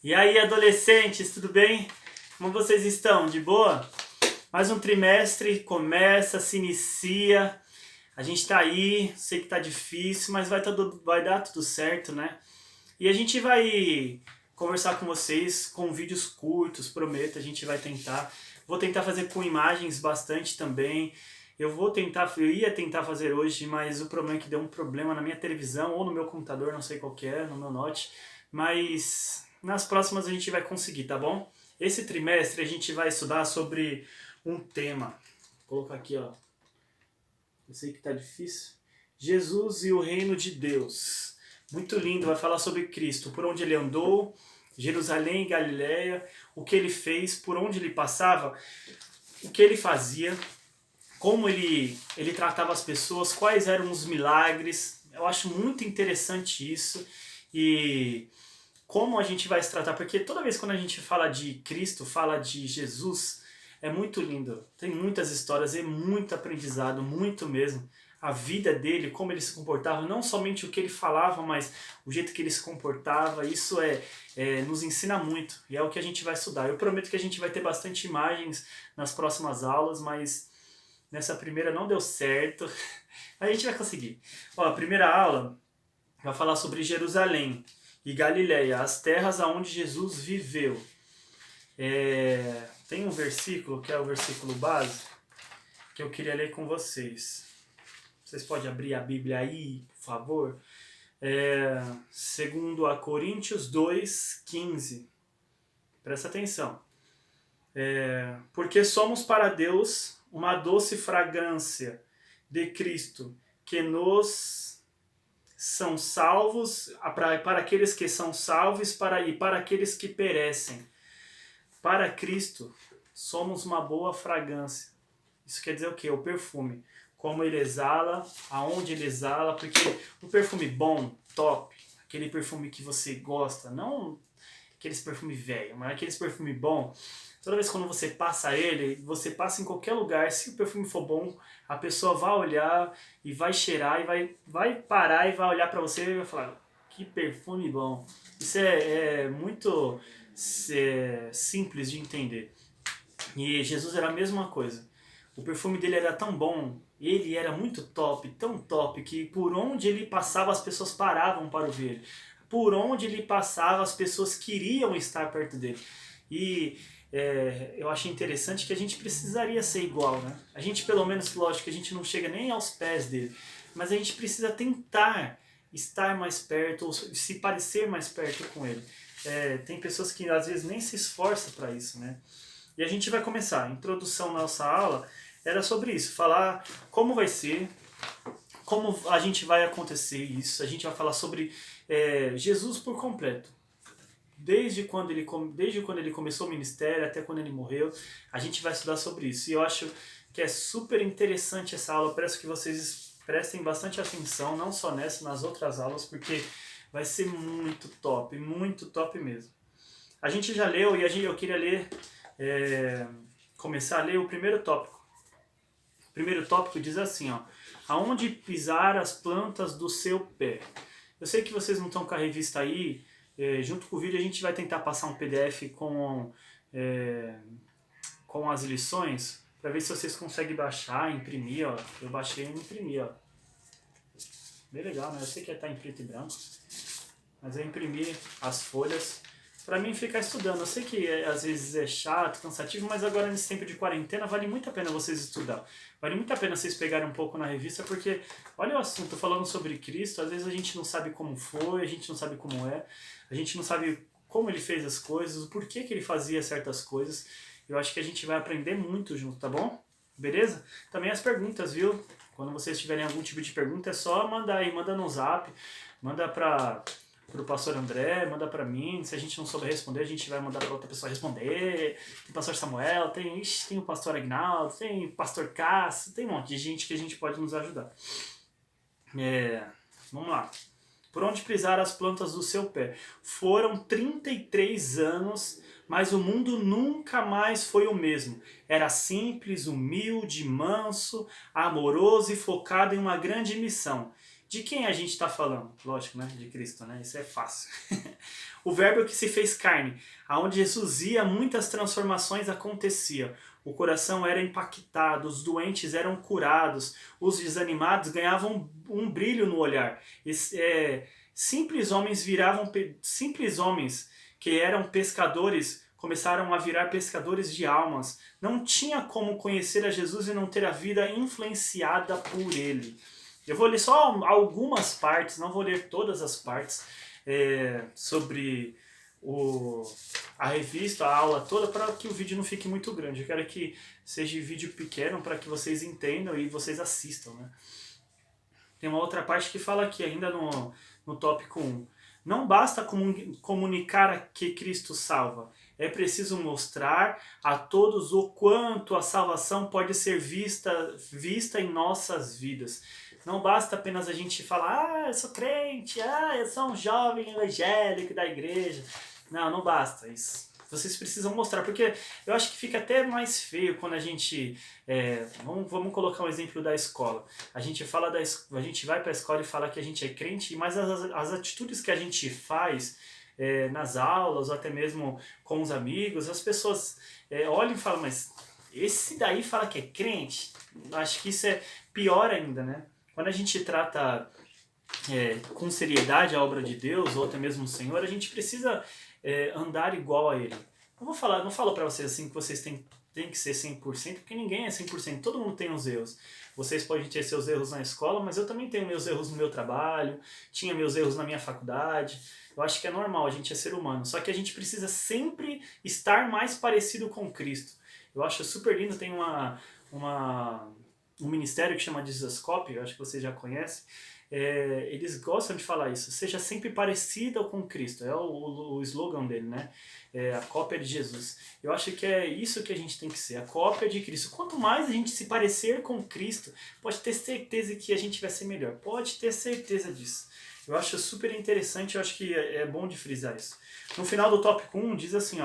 E aí, adolescentes, tudo bem? Como vocês estão? De boa? Mais um trimestre começa, se inicia. A gente tá aí, sei que tá difícil, mas vai dar tudo certo, né? E a gente vai conversar com vocês com vídeos curtos, prometo, a gente vai tentar. Vou tentar fazer com imagens bastante também. Eu ia tentar fazer hoje, mas o problema é que deu um problema na minha televisão ou no meu computador, não sei qual que é, no meu note. Mas nas próximas a gente vai conseguir, tá bom? Esse trimestre a gente vai estudar sobre um tema. Vou colocar aqui, ó. Eu sei que tá difícil. Jesus e o reino de Deus. Muito lindo, vai falar sobre Cristo, por onde ele andou, Jerusalém, Galiléia, o que ele fez, por onde ele passava, o que ele fazia, como ele tratava as pessoas, quais eram os milagres. Eu acho muito interessante isso e como a gente vai se tratar, porque toda vez quando a gente fala de Cristo, fala de Jesus, é muito lindo. Tem muitas histórias, é muito aprendizado, muito mesmo. A vida dele, como ele se comportava, não somente o que ele falava, mas o jeito que ele se comportava, isso nos ensina muito e é o que a gente vai estudar. Eu prometo que a gente vai ter bastante imagens nas próximas aulas, mas nessa primeira não deu certo. A gente vai conseguir. Ó, a primeira aula vai falar sobre Jerusalém e Galiléia, as terras aonde Jesus viveu. Tem um versículo, que é o versículo base, que eu queria ler com vocês. Vocês podem abrir a Bíblia aí, por favor? Segundo a Coríntios 2:15. Presta atenção. Porque somos para Deus uma doce fragrância de Cristo, que nos são salvos, para aqueles que são salvos e para aqueles que perecem. Para Cristo, somos uma boa fragrância. Isso quer dizer o quê? O perfume. Como ele exala, aonde ele exala, porque o perfume bom, top, aquele perfume que você gosta, não aqueles perfume velho, mas aqueles perfume bom, toda vez quando você passa ele, você passa em qualquer lugar, se o perfume for bom, a pessoa vai olhar e vai cheirar e vai parar e vai olhar para você e vai falar, que perfume bom. Isso é muito simples de entender. E Jesus era a mesma coisa. O perfume dele era tão bom, ele era muito top, tão top, que por onde ele passava as pessoas paravam para ouvir ele. Por onde ele passava as pessoas queriam estar perto dele. E eu achei interessante que a gente precisaria ser igual, né? A gente, pelo menos, lógico que a gente não chega nem aos pés dele, mas a gente precisa tentar estar mais perto, ou se parecer mais perto com ele. Tem pessoas que às vezes nem se esforçam para isso, né? E a gente vai começar. A introdução da nossa aula era sobre isso, falar como vai ser, como a gente vai acontecer isso. A gente vai falar sobre Jesus por completo. Desde quando ele começou o ministério até quando ele morreu, a gente vai estudar sobre isso. E eu acho que é super interessante essa aula. Eu peço que vocês prestem bastante atenção, não só nessa, nas outras aulas, porque vai ser muito top mesmo. A gente já leu e eu queria ler, começar a ler o primeiro tópico. O primeiro tópico diz assim, ó, aonde pisar as plantas do seu pé. Eu sei que vocês não estão com a revista aí, junto com o vídeo a gente vai tentar passar um PDF com as lições, para ver se vocês conseguem baixar, imprimir, ó. Eu baixei e imprimi, ó. Bem legal, né? Eu sei que tá em preto e branco, mas eu imprimi as folhas para mim ficar estudando. Eu sei que às vezes é chato, cansativo, mas agora nesse tempo de quarentena vale muito a pena vocês estudar. Vale muito a pena vocês pegarem um pouco na revista, porque olha o assunto, falando sobre Cristo, às vezes a gente não sabe como foi, a gente não sabe como é, a gente não sabe como ele fez as coisas, o porquê que ele fazia certas coisas. Eu acho que a gente vai aprender muito junto, tá bom? Beleza? Também as perguntas, viu? Quando vocês tiverem algum tipo de pergunta, é só mandar aí, manda no zap, manda pro pastor André, manda para mim. Se a gente não souber responder, a gente vai mandar para outra pessoa responder. Tem o pastor Samuel, tem o pastor Agnaldo, tem o pastor Cássio, tem um monte de gente que a gente pode nos ajudar. Vamos lá. Por onde pisar as plantas do seu pé? Foram 33 anos, mas o mundo nunca mais foi o mesmo. Era simples, humilde, manso, amoroso e focado em uma grande missão. De quem a gente está falando? Lógico, né? De Cristo, né? Isso é fácil. O verbo que se fez carne. Aonde Jesus ia, muitas transformações aconteciam. O coração era impactado, os doentes eram curados, os desanimados ganhavam um brilho no olhar. Simples homens que eram pescadores começaram a virar pescadores de almas. Não tinha como conhecer a Jesus e não ter a vida influenciada por ele. Eu vou ler só algumas partes, não vou ler todas as partes, sobre a revista, a aula toda, para que o vídeo não fique muito grande. Eu quero que seja vídeo pequeno para que vocês entendam e vocês assistam, né? Tem uma outra parte que fala aqui, ainda no tópico 1. Não basta comunicar que Cristo salva. É preciso mostrar a todos o quanto a salvação pode ser vista em nossas vidas. Não basta apenas a gente falar, eu sou crente, eu sou um jovem evangélico da igreja. Não basta isso. Vocês precisam mostrar, porque eu acho que fica até mais feio quando a gente... vamos colocar um exemplo da escola. A gente vai para a escola e fala que a gente é crente, mas as atitudes que a gente faz nas aulas, ou até mesmo com os amigos, as pessoas olham e falam, mas esse daí fala que é crente? Acho que isso é pior ainda, né? Quando a gente trata com seriedade a obra de Deus, ou até mesmo o Senhor, a gente precisa andar igual a Ele. Não falo para vocês assim que vocês têm que ser 100%, porque ninguém é 100%, todo mundo tem os erros. Vocês podem ter seus erros na escola, mas eu também tenho meus erros no meu trabalho, tinha meus erros na minha faculdade. Eu acho que é normal, a gente é ser humano. Só que a gente precisa sempre estar mais parecido com Cristo. Eu acho super lindo, tem um ministério que chama Jesuscope, eu acho que vocês já conhecem. Eles gostam de falar isso, seja sempre parecida com Cristo, é o slogan dele, né? A cópia de Jesus. Eu acho que é isso que a gente tem que ser, a cópia de Cristo. Quanto mais a gente se parecer com Cristo, pode ter certeza que a gente vai ser melhor, pode ter certeza disso. Eu acho super interessante, eu acho que é bom de frisar isso. No final do tópico 1 diz assim,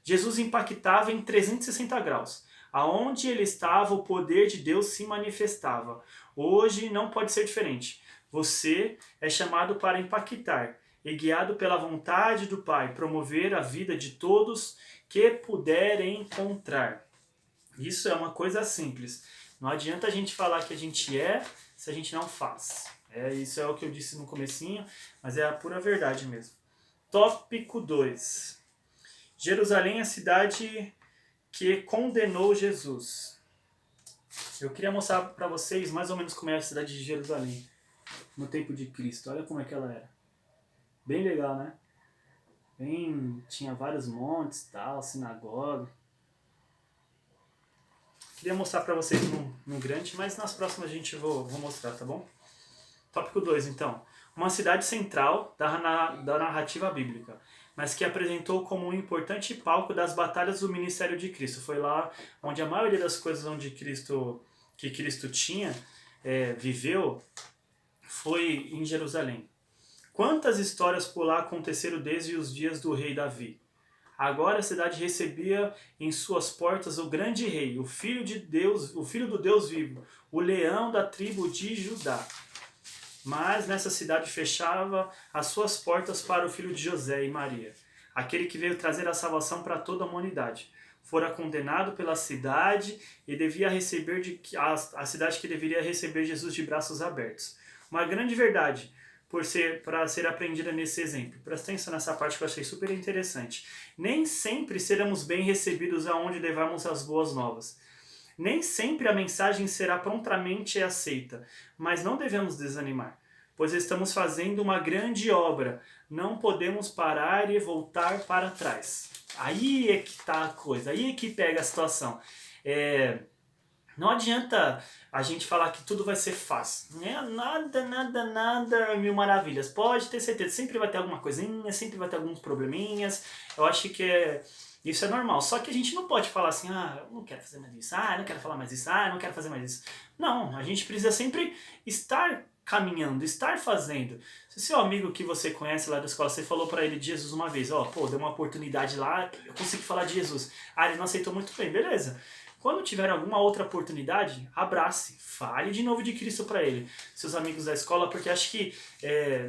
Jesus impactava em 360 graus. Aonde ele estava, o poder de Deus se manifestava. Hoje não pode ser diferente. Você é chamado para impactar e, guiado pela vontade do Pai, promover a vida de todos que puder encontrar. Isso é uma coisa simples. Não adianta a gente falar que a gente se a gente não faz. Isso é o que eu disse no comecinho, mas é a pura verdade mesmo. Tópico 2. Jerusalém é a cidade que condenou Jesus. Eu queria mostrar para vocês mais ou menos como era a cidade de Jerusalém no tempo de Cristo. Olha como é que ela era. Bem legal, né? Tinha vários montes, tal, sinagoga. Queria mostrar para vocês no grande, mas nas próximas a gente vou mostrar, tá bom? Tópico 2, então. Uma cidade central da narrativa bíblica, mas que apresentou como um importante palco das batalhas do ministério de Cristo. Foi lá onde a maioria das coisas que Cristo viveu, foi em Jerusalém. Quantas histórias por lá aconteceram desde os dias do rei Davi? Agora a cidade recebia em suas portas o grande rei, o filho de Deus, o filho do Deus vivo, o leão da tribo de Judá. Mas nessa cidade fechava as suas portas para o filho de José e Maria, aquele que veio trazer a salvação para toda a humanidade. Fora condenado pela cidade e devia receber a cidade que deveria receber Jesus de braços abertos. Uma grande verdade para ser aprendida nesse exemplo. Presta atenção nessa parte que eu achei super interessante. Nem sempre seremos bem recebidos aonde levarmos as boas novas. Nem sempre a mensagem será prontamente aceita, mas não devemos desanimar, pois estamos fazendo uma grande obra. Não podemos parar e voltar para trás. Aí é que está a coisa, aí é que pega a situação. Não adianta a gente falar que tudo vai ser fácil. Nada, mil maravilhas. Pode ter certeza, sempre vai ter alguma coisinha, sempre vai ter alguns probleminhas. Eu acho que isso é normal. Só que a gente não pode falar assim, eu não quero fazer mais isso, eu não quero falar mais isso, eu não quero fazer mais isso. Não, a gente precisa sempre estar caminhando, estar fazendo. Se seu amigo que você conhece lá da escola, você falou para ele de Jesus uma vez, deu uma oportunidade lá, eu consegui falar de Jesus. Ele não aceitou muito bem, beleza. Quando tiver alguma outra oportunidade, abrace, fale de novo de Cristo para ele, seus amigos da escola, porque acho que,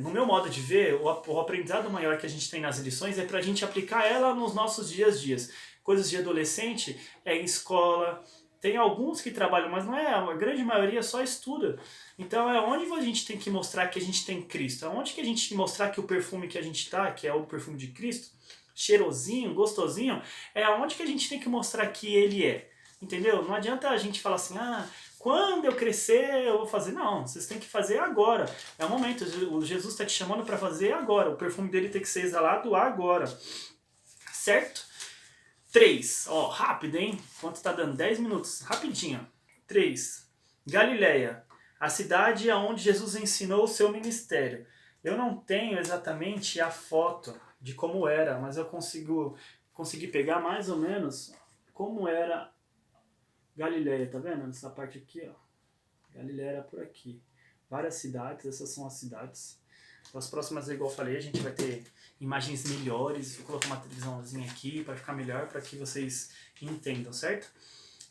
no meu modo de ver, o aprendizado maior que a gente tem nas lições é para a gente aplicar ela nos nossos dias a dias. Coisas de adolescente é em escola, tem alguns que trabalham, mas não é, a grande maioria só estuda. Então é onde a gente tem que mostrar que a gente tem Cristo, é onde que a gente tem que mostrar que o perfume que a gente tá, que é o perfume de Cristo, cheirosinho, gostosinho, é onde que a gente tem que mostrar que ele é. Entendeu? Não adianta a gente falar assim, quando eu crescer eu vou fazer. Não, vocês têm que fazer agora. É o momento, o Jesus está te chamando para fazer agora. O perfume dele tem que ser exalado agora. Certo? 3. Rápido, hein? Quanto tá dando? 10 minutos. Rapidinho. 3. Galileia. A cidade onde Jesus ensinou o seu ministério. Eu não tenho exatamente a foto de como era, mas eu consegui pegar mais ou menos como era Galileia, tá vendo? Essa parte aqui, ó. Galileia era por aqui. Várias cidades, essas são as cidades. As próximas, igual eu falei, a gente vai ter imagens melhores. Vou colocar uma televisãozinha aqui para ficar melhor, para que vocês entendam, certo?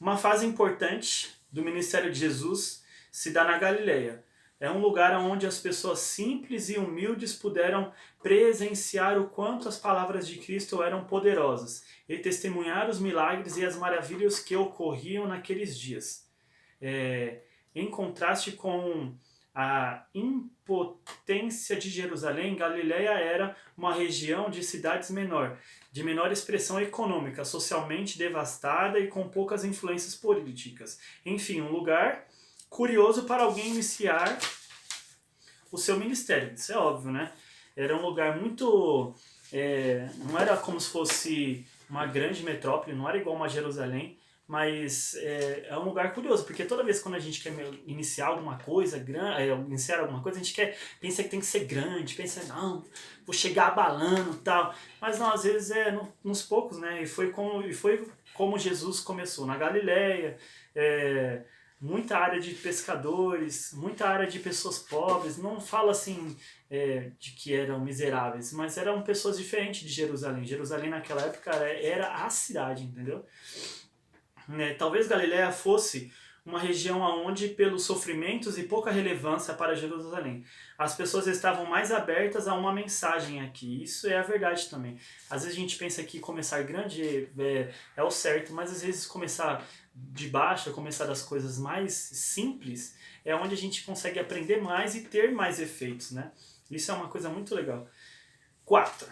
Uma fase importante do ministério de Jesus se dá na Galileia. É um lugar onde as pessoas simples e humildes puderam presenciar o quanto as palavras de Cristo eram poderosas e testemunhar os milagres e as maravilhas que ocorriam naqueles dias. Em contraste com a impotência de Jerusalém, Galileia era uma região de cidades de menor expressão econômica, socialmente devastada e com poucas influências políticas. Enfim, um lugar curioso para alguém iniciar o seu ministério. Isso é óbvio, né? Era um lugar muito... não era como se fosse uma grande metrópole, não era igual uma Jerusalém, mas é um lugar curioso, porque toda vez quando a gente quer iniciar alguma coisa, a gente pensa que tem que ser grande, pensa, não, vou chegar abalando e tal, mas não, às vezes nos poucos, né? E foi como Jesus começou, na Galileia, muita área de pescadores, muita área de pessoas pobres, não fala assim de que eram miseráveis, mas eram pessoas diferentes de Jerusalém. Jerusalém naquela época era a cidade, entendeu? Talvez Galileia fosse uma região onde, pelos sofrimentos e pouca relevância para Jerusalém, as pessoas estavam mais abertas a uma mensagem aqui. Isso é a verdade também. Às vezes a gente pensa que começar grande é o certo, mas às vezes começar de baixo, começar das coisas mais simples, é onde a gente consegue aprender mais e ter mais efeitos, né? Isso é uma coisa muito legal. 4.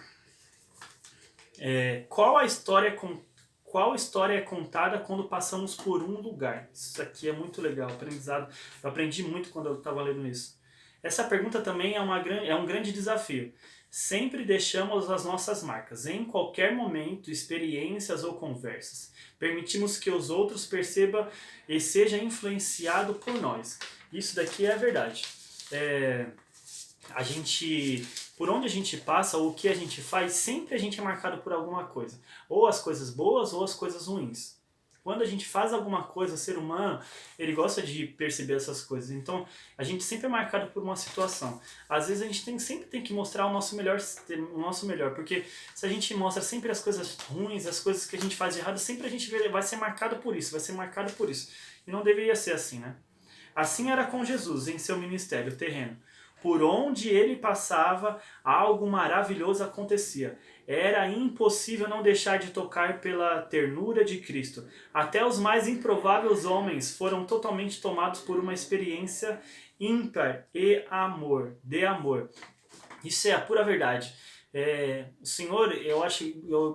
Qual história é contada quando passamos por um lugar? Isso aqui é muito legal, aprendizado. Eu aprendi muito quando eu estava lendo isso. Essa pergunta também é um grande desafio. Sempre deixamos as nossas marcas, em qualquer momento, experiências ou conversas. Permitimos que os outros percebam e seja influenciado por nós. Isso daqui é a verdade. Por onde a gente passa, ou o que a gente faz, sempre a gente é marcado por alguma coisa. Ou as coisas boas ou as coisas ruins. Quando a gente faz alguma coisa, o ser humano, ele gosta de perceber essas coisas. Então, a gente sempre é marcado por uma situação. Às vezes a gente sempre tem que mostrar o nosso melhor, porque se a gente mostra sempre as coisas ruins, as coisas que a gente faz de errado, sempre a gente vai ser marcado por isso, E não deveria ser assim, né? Assim era com Jesus em seu ministério terreno. Por onde ele passava, algo maravilhoso acontecia. Era impossível não deixar de tocar pela ternura de Cristo. Até os mais improváveis homens foram totalmente tomados por uma experiência ímpar de amor. Isso é a pura verdade. O Senhor,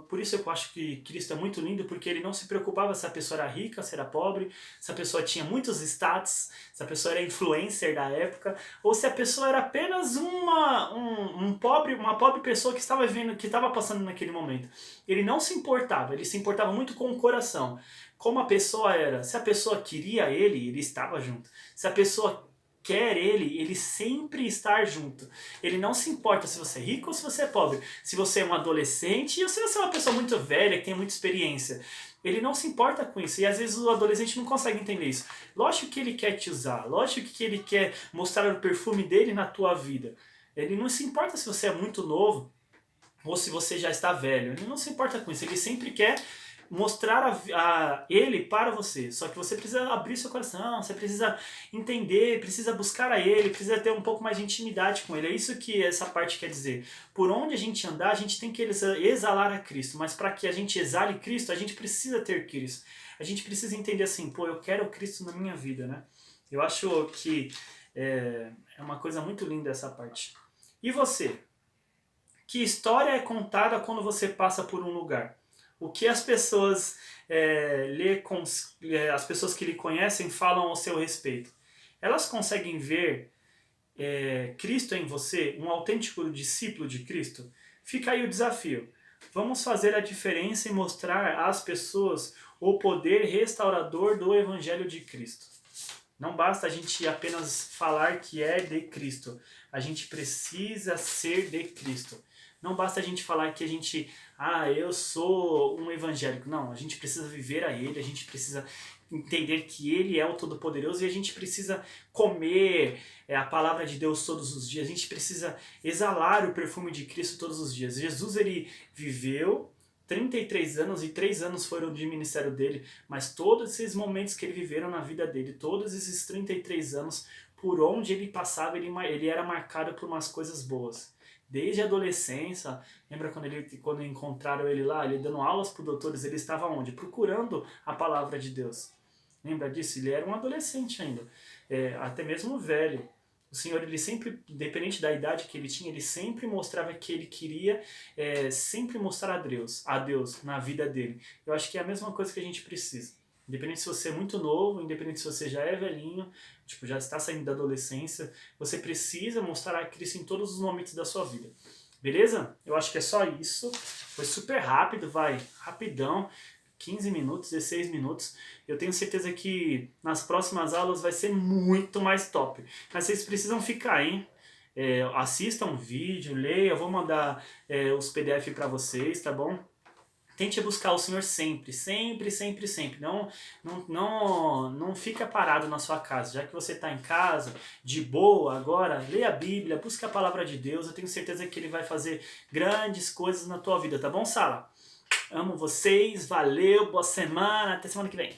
por isso eu acho que Cristo é muito lindo, porque ele não se preocupava se a pessoa era rica, se era pobre, se a pessoa tinha muitos status, se a pessoa era influencer da época, ou se a pessoa era apenas uma pobre pessoa que estava vivendo, que estava passando naquele momento. Ele não se importava, ele se importava muito com o coração. Como a pessoa era, se a pessoa queria ele estava junto. Se a pessoa quer ele sempre está junto. Ele não se importa se você é rico ou se você é pobre, se você é um adolescente ou se você é uma pessoa muito velha, que tem muita experiência. Ele não se importa com isso, e às vezes o adolescente não consegue entender isso. Lógico que ele quer te usar, lógico que ele quer mostrar o perfume dele na tua vida. Ele não se importa se você é muito novo ou se você já está velho, ele não se importa com isso, ele sempre quer mostrar a Ele para você. Só que você precisa abrir seu coração, você precisa entender, precisa buscar a Ele, precisa ter um pouco mais de intimidade com Ele. É isso que essa parte quer dizer. Por onde a gente andar, a gente tem que exalar a Cristo. Mas para que a gente exale Cristo, a gente precisa ter Cristo. A gente precisa entender assim, pô, eu quero Cristo na minha vida, né? Eu acho que é uma coisa muito linda essa parte. E você? Que história é contada quando você passa por um lugar? O que as pessoas, as pessoas que lhe conhecem falam ao seu respeito? Elas conseguem ver Cristo em você, um autêntico discípulo de Cristo? Fica aí o desafio. Vamos fazer a diferença e mostrar às pessoas o poder restaurador do Evangelho de Cristo. Não basta a gente apenas falar que é de Cristo. A gente precisa ser de Cristo. Não basta a gente falar que a gente, eu sou um evangélico. Não, a gente precisa viver a Ele, a gente precisa entender que Ele é o Todo-Poderoso e a gente precisa comer a palavra de Deus todos os dias. A gente precisa exalar o perfume de Cristo todos os dias. Jesus, ele viveu 33 anos e 3 anos foram de ministério dele, mas todos esses momentos que ele viveram na vida dele, todos esses 33 anos, por onde ele passava, ele era marcado por umas coisas boas. Desde a adolescência, lembra quando encontraram ele lá, ele dando aulas para os doutores, ele estava onde? Procurando a palavra de Deus. Lembra disso? Ele era um adolescente ainda, até mesmo velho. O Senhor, ele sempre, independente da idade que ele tinha, ele sempre mostrava que ele queria sempre mostrar a Deus na vida dele. Eu acho que é a mesma coisa que a gente precisa. Independente se você é muito novo, independente se você já é velhinho, tipo, já está saindo da adolescência, você precisa mostrar a Cristo em todos os momentos da sua vida. Beleza? Eu acho que é só isso. Foi super rápido, rapidão. 15 minutos, 16 minutos. Eu tenho certeza que nas próximas aulas vai ser muito mais top. Mas vocês precisam ficar, hein? Assistam o vídeo, leiam, eu vou mandar os PDF para vocês, tá bom? Tente buscar o Senhor sempre, sempre, sempre, sempre. Não fica parado na sua casa. Já que você está em casa, de boa agora, leia a Bíblia, busque a palavra de Deus. Eu tenho certeza que Ele vai fazer grandes coisas na tua vida, tá bom, Sala? Amo vocês, valeu, boa semana, até semana que vem.